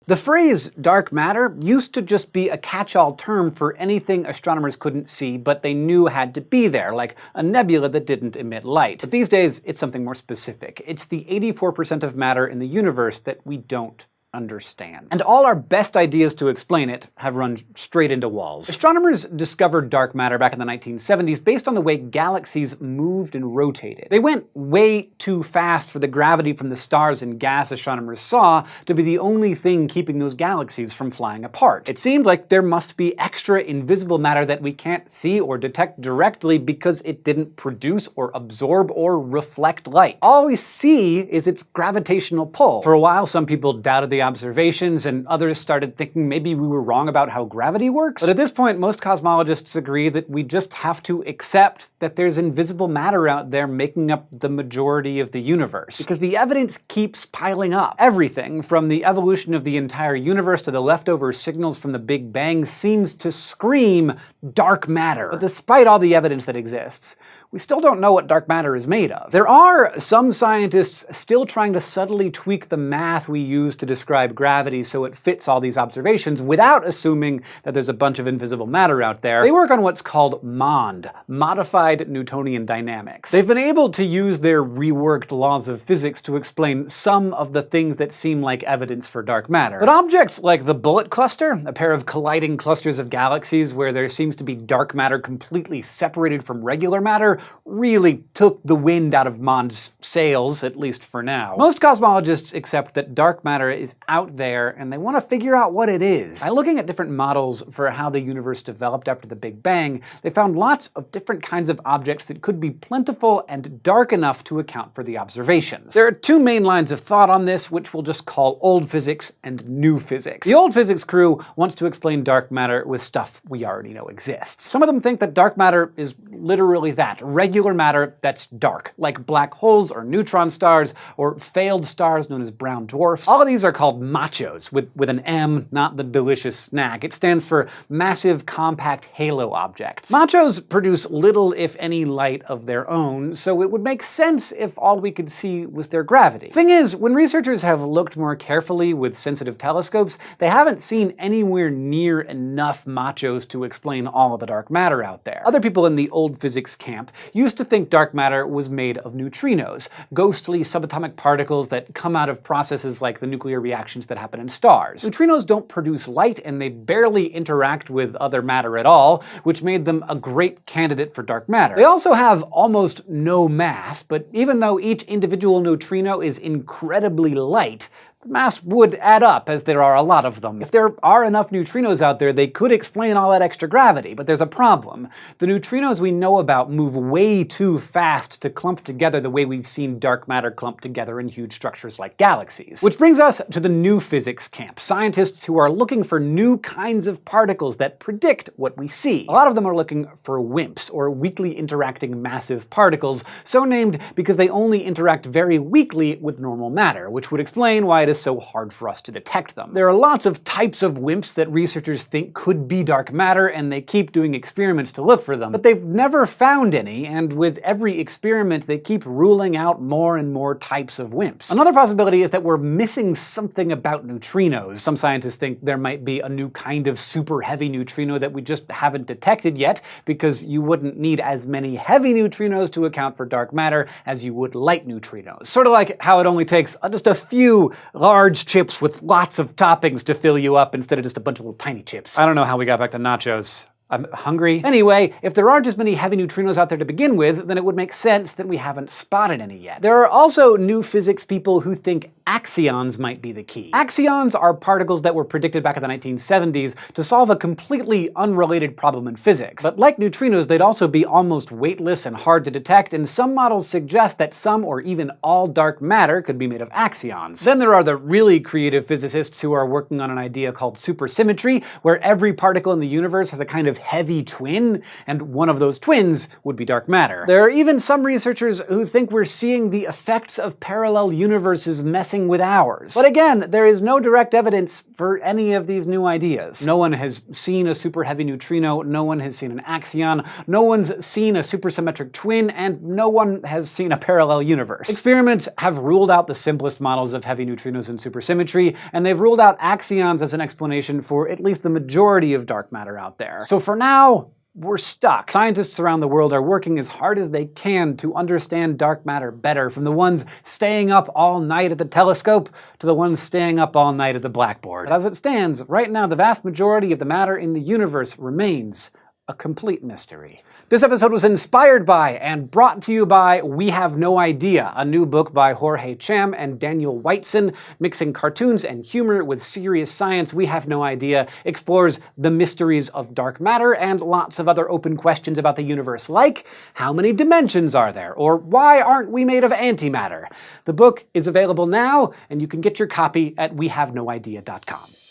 The phrase dark matter used to just be a catch-all term for anything astronomers couldn't see but they knew had to be there, like a nebula that didn't emit light. But these days, it's something more specific. It's the 84% of matter in the universe that we don't understand. And all our best ideas to explain it have run straight into walls. Astronomers discovered dark matter back in the 1970s based on the way galaxies moved and rotated. They went way too fast for the gravity from the stars and gas astronomers saw to be the only thing keeping those galaxies from flying apart. It seemed like there must be extra invisible matter that we can't see or detect directly because it didn't produce or absorb or reflect light. All we see is its gravitational pull. For a while, some people doubted the observations, and others started thinking maybe we were wrong about how gravity works. But at this point, most cosmologists agree that we just have to accept that there's invisible matter out there making up the majority of the universe. Because the evidence keeps piling up. Everything, from the evolution of the entire universe to the leftover signals from the Big Bang, seems to scream dark matter. But despite all the evidence that exists, we still don't know what dark matter is made of. There are some scientists still trying to subtly tweak the math we use to describe gravity so it fits all these observations without assuming that there's a bunch of invisible matter out there. They work on what's called MOND, Modified Newtonian Dynamics. They've been able to use their reworked laws of physics to explain some of the things that seem like evidence for dark matter. But objects like the Bullet Cluster, a pair of colliding clusters of galaxies where there seems to be dark matter completely separated from regular matter, really took the wind out of MOND's sails, at least for now. Most cosmologists accept that dark matter is out there and they want to figure out what it is. By looking at different models for how the universe developed after the Big Bang, they found lots of different kinds of objects that could be plentiful and dark enough to account for the observations. There are two main lines of thought on this, which we'll just call old physics and new physics. The old physics crew wants to explain dark matter with stuff we already know exists. Some of them think that dark matter is literally that, regular matter that's dark, like black holes or neutron stars or failed stars known as brown dwarfs. All of these are called machos, with an M, not the delicious snack. It stands for massive compact halo objects. Machos produce little, if any, light of their own, so it would make sense if all we could see was their gravity. Thing is, when researchers have looked more carefully with sensitive telescopes, they haven't seen anywhere near enough machos to explain all of the dark matter out there. Other people in the old physics camp used to think dark matter was made of neutrinos, ghostly subatomic particles that come out of processes like the nuclear reactions that happen in stars. Neutrinos don't produce light and they barely interact with other matter at all, which made them a great candidate for dark matter. They also have almost no mass, but even though each individual neutrino is incredibly light, the mass would add up, as there are a lot of them. If there are enough neutrinos out there, they could explain all that extra gravity, but there's a problem. The neutrinos we know about move way too fast to clump together the way we've seen dark matter clump together in huge structures like galaxies. Which brings us to the new physics camp, scientists who are looking for new kinds of particles that predict what we see. A lot of them are looking for WIMPs, or weakly interacting massive particles, so named because they only interact very weakly with normal matter, which would explain why it is so hard for us to detect them. There are lots of types of WIMPs that researchers think could be dark matter, and they keep doing experiments to look for them, but they've never found any, and with every experiment they keep ruling out more and more types of WIMPs. Another possibility is that we're missing something about neutrinos. Some scientists think there might be a new kind of super heavy neutrino that we just haven't detected yet, because you wouldn't need as many heavy neutrinos to account for dark matter as you would light neutrinos. Sort of like how it only takes just a few large chips with lots of toppings to fill you up instead of just a bunch of little tiny chips. I don't know how we got back to nachos. I'm hungry. Anyway, if there aren't as many heavy neutrinos out there to begin with, then it would make sense that we haven't spotted any yet. There are also new physics people who think axions might be the key. Axions are particles that were predicted back in the 1970s to solve a completely unrelated problem in physics. But like neutrinos, they'd also be almost weightless and hard to detect, and some models suggest that some or even all dark matter could be made of axions. Then there are the really creative physicists who are working on an idea called supersymmetry, where every particle in the universe has a kind of heavy twin, and one of those twins would be dark matter. There are even some researchers who think we're seeing the effects of parallel universes messing with ours. But again, there is no direct evidence for any of these new ideas. No one has seen a super heavy neutrino, no one has seen an axion, no one's seen a supersymmetric twin, and no one has seen a parallel universe. Experiments have ruled out the simplest models of heavy neutrinos in supersymmetry, and they've ruled out axions as an explanation for at least the majority of dark matter out there. So for now, we're stuck. Scientists around the world are working as hard as they can to understand dark matter better, from the ones staying up all night at the telescope to the ones staying up all night at the blackboard. But as it stands, right now the vast majority of the matter in the universe remains a complete mystery. This episode was inspired by and brought to you by We Have No Idea, a new book by Jorge Cham and Daniel Whiteson. Mixing cartoons and humor with serious science, We Have No Idea explores the mysteries of dark matter and lots of other open questions about the universe, like how many dimensions are there, or why aren't we made of antimatter? The book is available now, and you can get your copy at wehavenoidea.com.